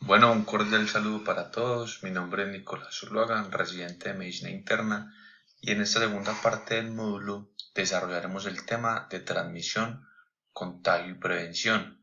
Bueno, un cordial saludo para todos. Mi nombre es Nicolás Zuluaga, residente de Medicina Interna, y en esta segunda parte del módulo desarrollaremos el tema de transmisión, contagio y prevención.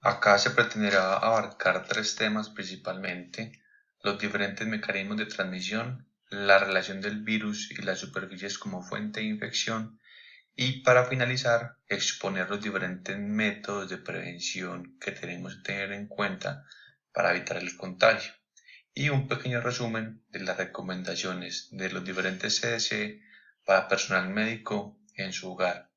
Acá se pretenderá abarcar tres temas principalmente: los diferentes mecanismos de transmisión, la relación del virus y las superficies como fuente de infección, y para finalizar, exponer los diferentes métodos de prevención que tenemos que tener en cuenta para evitar el contagio, y un pequeño resumen de las recomendaciones de los diferentes CDC para personal médico en su hogar.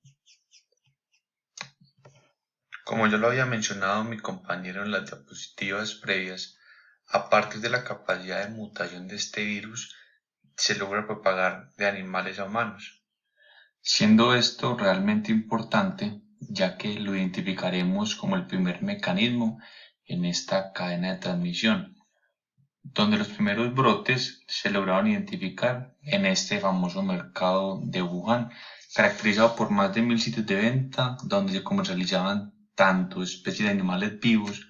Como ya lo había mencionado mi compañero en las diapositivas previas, a partir de la capacidad de mutación de este virus, se logra propagar de animales a humanos, siendo esto realmente importante, ya que lo identificaremos como el primer mecanismo en esta cadena de transmisión, donde los primeros brotes se lograron identificar en este famoso mercado de Wuhan, caracterizado por más de 1000 sitios de venta donde se comercializaban tanto especies de animales vivos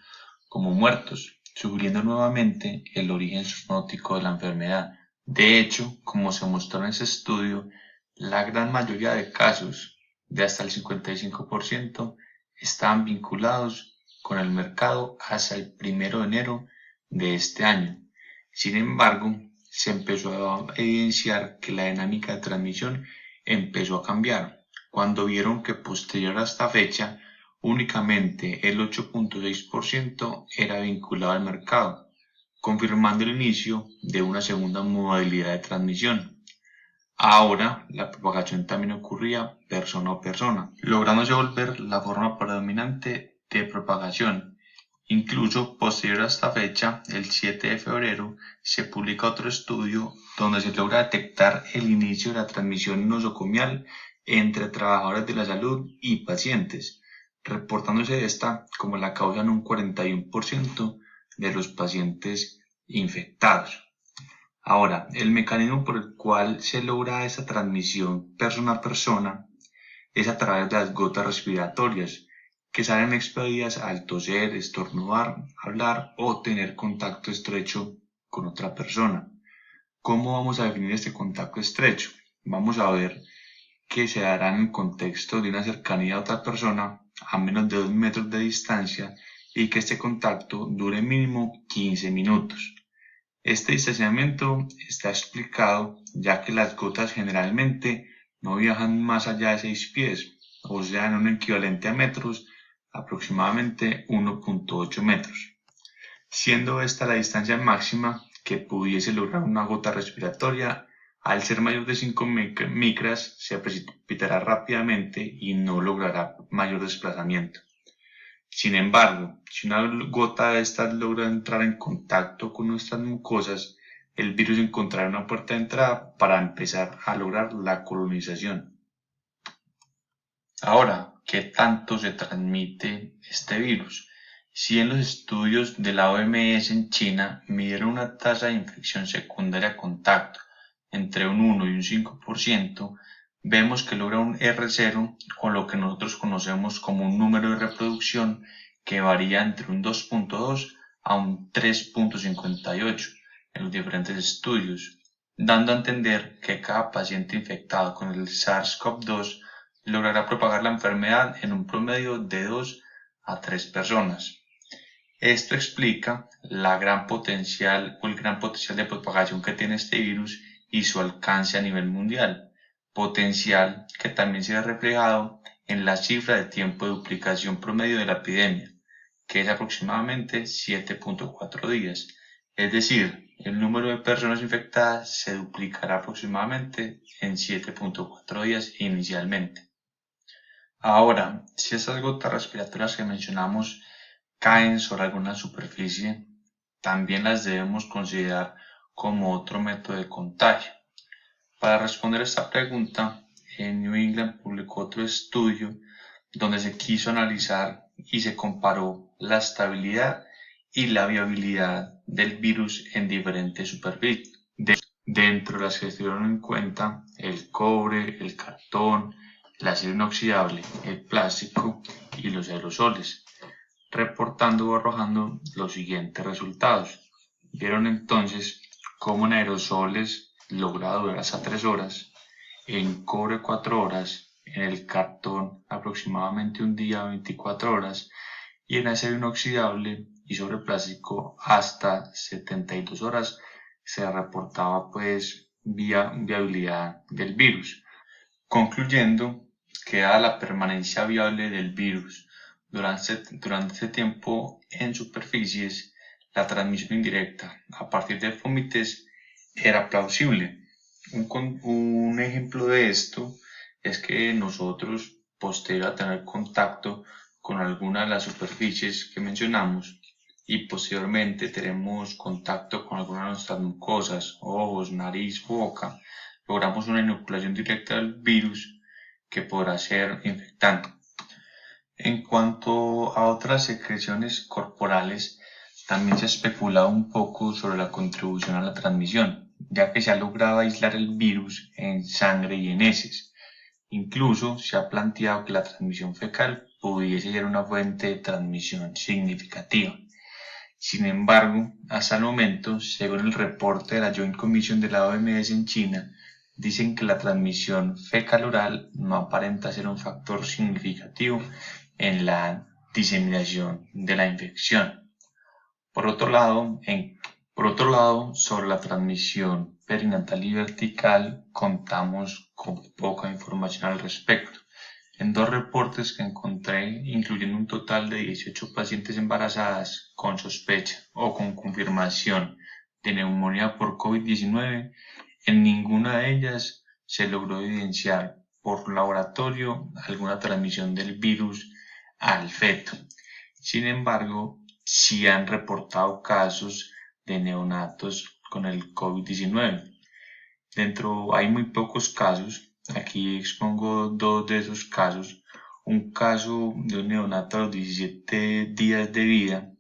como muertos, sugiriendo nuevamente el origen zoonótico de la enfermedad. De hecho, como se mostró en ese estudio, la gran mayoría de casos, de hasta el 55%, estaban vinculados con el mercado hasta el 1 de enero de este año. Sin embargo, se empezó a evidenciar que la dinámica de transmisión empezó a cambiar cuando vieron que posterior a esta fecha únicamente el 8.6% era vinculado al mercado, confirmando el inicio de una segunda modalidad de transmisión. Ahora la propagación también ocurría persona a persona, lográndose volver la forma predominante de propagación. Incluso posterior a esta fecha, el 7 de febrero, se publica otro estudio donde se logra detectar el inicio de la transmisión nosocomial entre trabajadores de la salud y pacientes, reportándose esta como la causa en un 41% de los pacientes infectados. Ahora, el mecanismo por el cual se logra esta transmisión persona a persona es a través de las gotas respiratorias, que salen expedidas al toser, estornudar, hablar o tener contacto estrecho con otra persona. ¿Cómo vamos a definir este contacto estrecho? Vamos a ver que se dará en el contexto de una cercanía a otra persona a menos de 2 metros de distancia y que este contacto dure mínimo 15 minutos. Este distanciamiento está explicado ya que las gotas generalmente no viajan más allá de 6 pies, o sea, en un equivalente a metros, aproximadamente 1.8 metros, siendo esta la distancia máxima que pudiese lograr una gota respiratoria. Al ser mayor de 5 micras, se precipitará rápidamente y no logrará mayor desplazamiento. Sin embargo, si una gota de estas logra entrar en contacto con nuestras mucosas, el virus encontrará una puerta de entrada para empezar a lograr la colonización. Ahora, ¿qué tanto se transmite este virus? Si en los estudios de la OMS en China midieron una tasa de infección secundaria a contacto entre un 1 y un 5%, vemos que logra un R0, o lo que nosotros conocemos como un número de reproducción que varía entre un 2.2 a un 3.58 en los diferentes estudios, dando a entender que cada paciente infectado con el SARS-CoV-2 logrará propagar la enfermedad en un promedio de 2 a 3 personas. Esto explica el gran potencial de propagación que tiene este virus y su alcance a nivel mundial, potencial que también se ve reflejado en la cifra de tiempo de duplicación promedio de la epidemia, que es aproximadamente 7.4 días, es decir, el número de personas infectadas se duplicará aproximadamente en 7.4 días inicialmente. Ahora, si esas gotas respiratorias que mencionamos caen sobre alguna superficie, también las debemos considerar como otro método de contagio. Para responder esta pregunta, en New England publicó otro estudio donde se quiso analizar y se comparó la estabilidad y la viabilidad del virus en diferentes superficies, dentro de las que se tuvieron en cuenta el cobre, el cartón, el acero inoxidable, el plástico y los aerosoles. reportando o arrojando los siguientes resultados. Vieron entonces cómo en aerosoles logra durar hasta 3 horas, en cobre 4 horas, en el cartón aproximadamente un día 24 horas y en acero inoxidable y sobre plástico hasta 72 horas se reportaba pues viabilidad del virus, concluyendo que dada la permanencia viable del virus durante ese tiempo en superficies, la transmisión indirecta a partir de fomites era plausible. Un ejemplo de esto es que nosotros, posterior a tener contacto con alguna de las superficies que mencionamos y posteriormente tenemos contacto con alguna de nuestras mucosas, ojos, nariz, boca, logramos una inoculación directa del virus que podrá ser infectante. En cuanto a otras secreciones corporales, también se ha especulado un poco sobre la contribución a la transmisión, ya que se ha logrado aislar el virus en sangre y en heces. Incluso se ha planteado que la transmisión fecal pudiese ser una fuente de transmisión significativa. Sin embargo, hasta el momento, según el reporte de la Joint Commission de la OMS en China, dicen que la transmisión fecal-oral no aparenta ser un factor significativo en la diseminación de la infección. Por otro lado, sobre la transmisión perinatal y vertical, contamos con poca información al respecto. En 2 reportes que encontré, incluyendo un total de 18 pacientes embarazadas con sospecha o con confirmación de neumonía por COVID-19, en ninguna de ellas se logró evidenciar por laboratorio alguna transmisión del virus al feto. Sin embargo, sí han reportado casos de neonatos con el COVID-19. Hay muy pocos casos. Aquí expongo 2 de esos casos. Un caso de un neonato a los 17 días de vida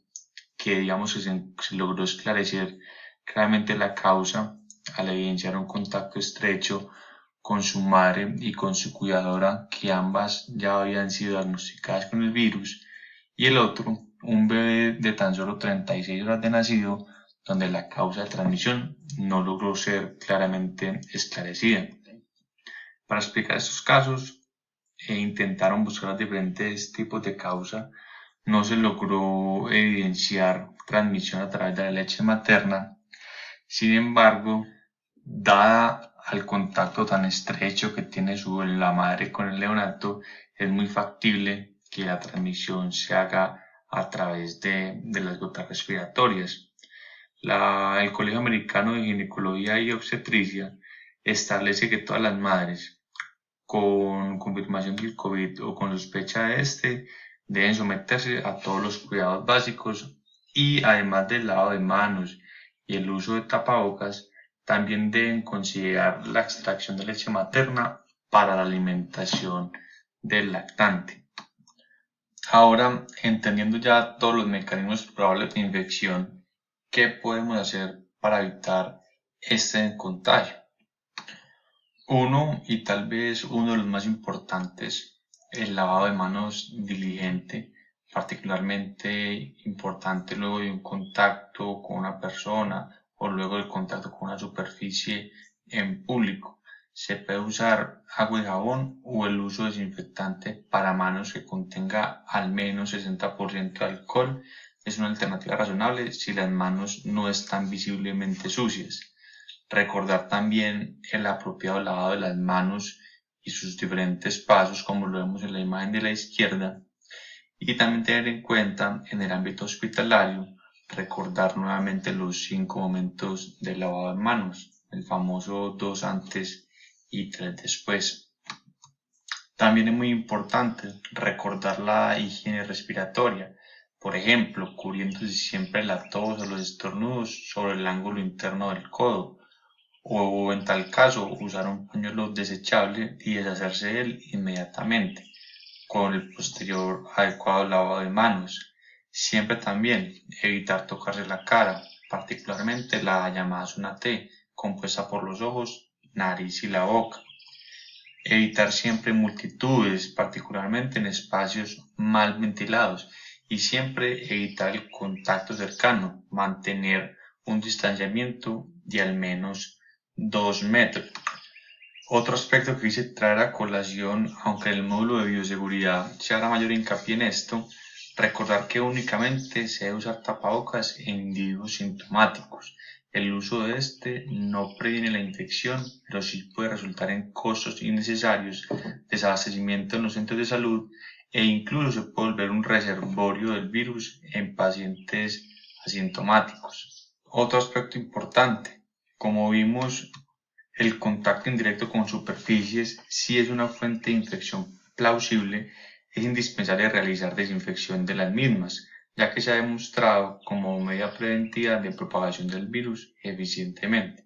que digamos que se logró esclarecer claramente la causa al evidenciar un contacto estrecho con su madre y con su cuidadora, que ambas ya habían sido diagnosticadas con el virus, y el otro, un bebé de tan solo 36 horas de nacido, donde la causa de transmisión no logró ser claramente esclarecida. Para explicar estos casos, intentaron buscar los diferentes tipos de causa. No se logró evidenciar transmisión a través de la leche materna. Sin embargo, dada al contacto tan estrecho que tiene la madre con el neonato, es muy factible que la transmisión se haga a través de las gotas respiratorias. El Colegio Americano de Ginecología y Obstetricia establece que todas las madres con confirmación del COVID o con sospecha de este deben someterse a todos los cuidados básicos y además del lavado de manos y el uso de tapabocas, también deben considerar la extracción de leche materna para la alimentación del lactante. Ahora, entendiendo ya todos los mecanismos probables de infección, ¿qué podemos hacer para evitar este contagio? Uno, y tal vez uno de los más importantes, el lavado de manos diligente, particularmente importante luego de un contacto con una persona o luego del contacto con una superficie en público. Se puede usar agua y jabón o el uso de desinfectante para manos que contenga al menos 60% de alcohol. Es una alternativa razonable si las manos no están visiblemente sucias. Recordar también el apropiado lavado de las manos y sus diferentes pasos, como lo vemos en la imagen de la izquierda, y también tener en cuenta en el ámbito hospitalario, recordar nuevamente los 5 momentos del lavado de manos, el famoso 2 antes y 3 después. También es muy importante recordar la higiene respiratoria, por ejemplo, cubriéndose siempre la tos o los estornudos sobre el ángulo interno del codo, o en tal caso usar un pañuelo desechable y deshacerse de él inmediatamente, con el posterior adecuado lavado de manos. Siempre también evitar tocarse la cara, particularmente la llamada zona T, compuesta por los ojos, nariz y la boca. Evitar siempre multitudes, particularmente en espacios mal ventilados, y siempre evitar el contacto cercano, mantener un distanciamiento de al menos 2 metros. Otro aspecto que quise traer a colación, aunque en el módulo de bioseguridad se hará mayor hincapié en esto, recordar que únicamente se debe usar tapabocas en individuos sintomáticos. El uso de este no previene la infección, pero sí puede resultar en costos innecesarios, desabastecimiento en los centros de salud e incluso se puede volver un reservorio del virus en pacientes asintomáticos. Otro aspecto importante, como vimos, el contacto indirecto con superficies, si es una fuente de infección plausible, es indispensable realizar desinfección de las mismas, ya que se ha demostrado como medida preventiva de propagación del virus eficientemente.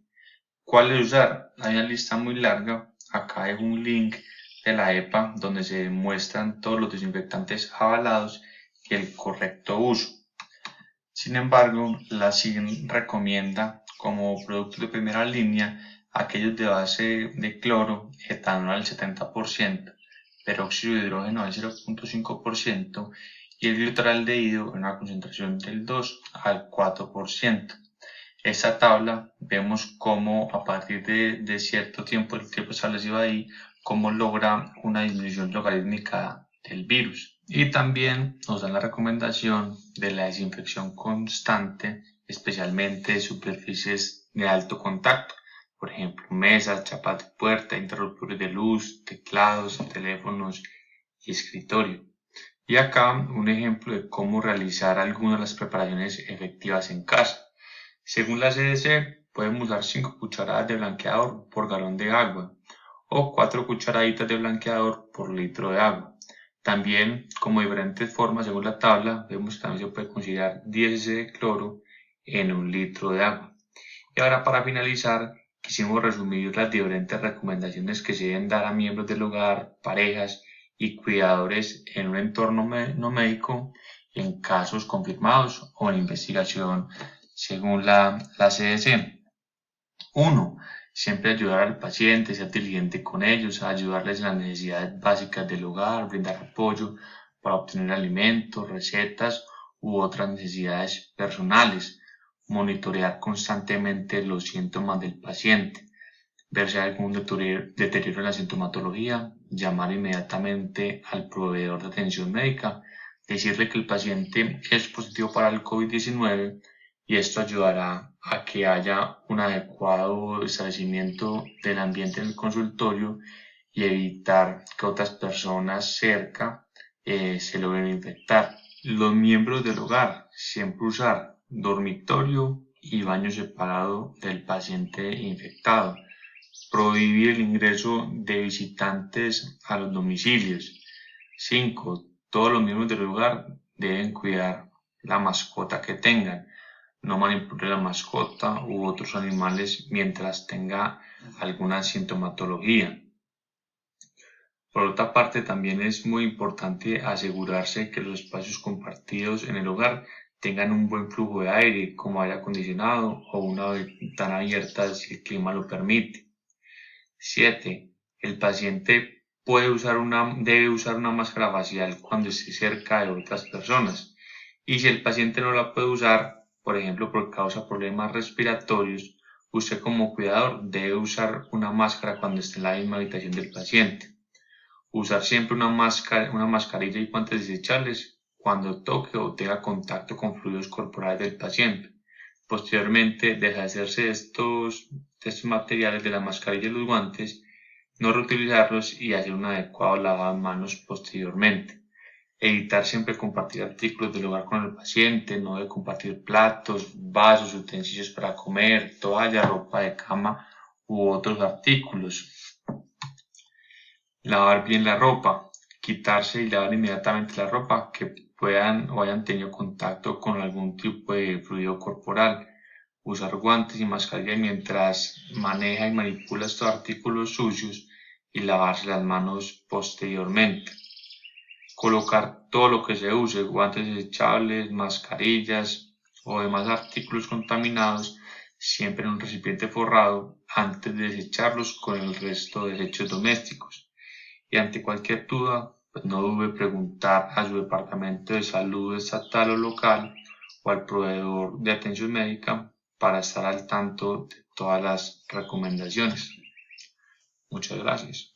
¿Cuáles usar? Hay una lista muy larga. Acá hay un link de la EPA donde se muestran todos los desinfectantes avalados y el correcto uso. Sin embargo, la CIN recomienda como productos de primera línea aquellos de base de cloro, etanol al 70%, peróxido de hidrógeno al 0.5% y el gliceraldehído en una concentración del 2 al 4%. Esta tabla vemos cómo a partir de cierto tiempo, el tiempo establecido ahí, cómo logra una disminución logarítmica del virus. Y también nos dan la recomendación de la desinfección constante, especialmente de superficies de alto contacto, por ejemplo, mesas, chapas de puerta, interruptores de luz, teclados, teléfonos y escritorio. Y acá un ejemplo de cómo realizar algunas de las preparaciones efectivas en casa. Según la CDC, podemos usar 5 cucharadas de blanqueador por galón de agua o 4 cucharaditas de blanqueador por litro de agua. También, como diferentes formas según la tabla, vemos que también se puede considerar 10 cc de cloro en un litro de agua. Y ahora, para finalizar, quisimos resumir las diferentes recomendaciones que se deben dar a miembros del hogar, parejas y cuidadores en un entorno no médico en casos confirmados o en investigación según la CDC. 1. Siempre ayudar al paciente, ser diligente con ellos, ayudarles en las necesidades básicas del hogar, brindar apoyo para obtener alimentos, recetas u otras necesidades personales, monitorear constantemente los síntomas del paciente, ver si hay algún deterioro en la sintomatología, llamar inmediatamente al proveedor de atención médica, decirle que el paciente es positivo para el COVID-19 y esto ayudará a que haya un adecuado establecimiento del ambiente en el consultorio y evitar que otras personas cerca se logren infectar. Los miembros del hogar, siempre usar dormitorio y baño separado del paciente infectado. Prohibir el ingreso de visitantes a los domicilios. 5. Todos los miembros del hogar deben cuidar la mascota que tengan. No manipule la mascota u otros animales mientras tenga alguna sintomatología. Por otra parte, también es muy importante asegurarse que los espacios compartidos en el hogar tengan un buen flujo de aire, como aire acondicionado o una ventana abierta si el clima lo permite. 7. El paciente debe usar una máscara facial cuando esté cerca de otras personas. Y si el paciente no la puede usar, por ejemplo, por causa de problemas respiratorios, usted como cuidador debe usar una máscara cuando esté en la misma habitación del paciente. Usar siempre una mascarilla y guantes desechables cuando toque o tenga contacto con fluidos corporales del paciente. Posteriormente, deshacerse de estos materiales de la mascarilla y los guantes, no reutilizarlos y hacer un adecuado lavado de manos posteriormente. Evitar siempre compartir artículos del hogar con el paciente, no debe compartir platos, vasos, utensilios para comer, toalla, ropa de cama u otros artículos. Lavar bien la ropa, quitarse y lavar inmediatamente la ropa que puedan o hayan tenido contacto con algún tipo de fluido corporal. Usar guantes y mascarilla mientras maneja y manipula estos artículos sucios y lavarse las manos posteriormente. Colocar todo lo que se use, guantes desechables, mascarillas o demás artículos contaminados, siempre en un recipiente forrado antes de desecharlos con el resto de desechos domésticos. Y ante cualquier duda pues no dude en preguntar a su departamento de salud estatal o local o al proveedor de atención médica para estar al tanto de todas las recomendaciones. Muchas gracias.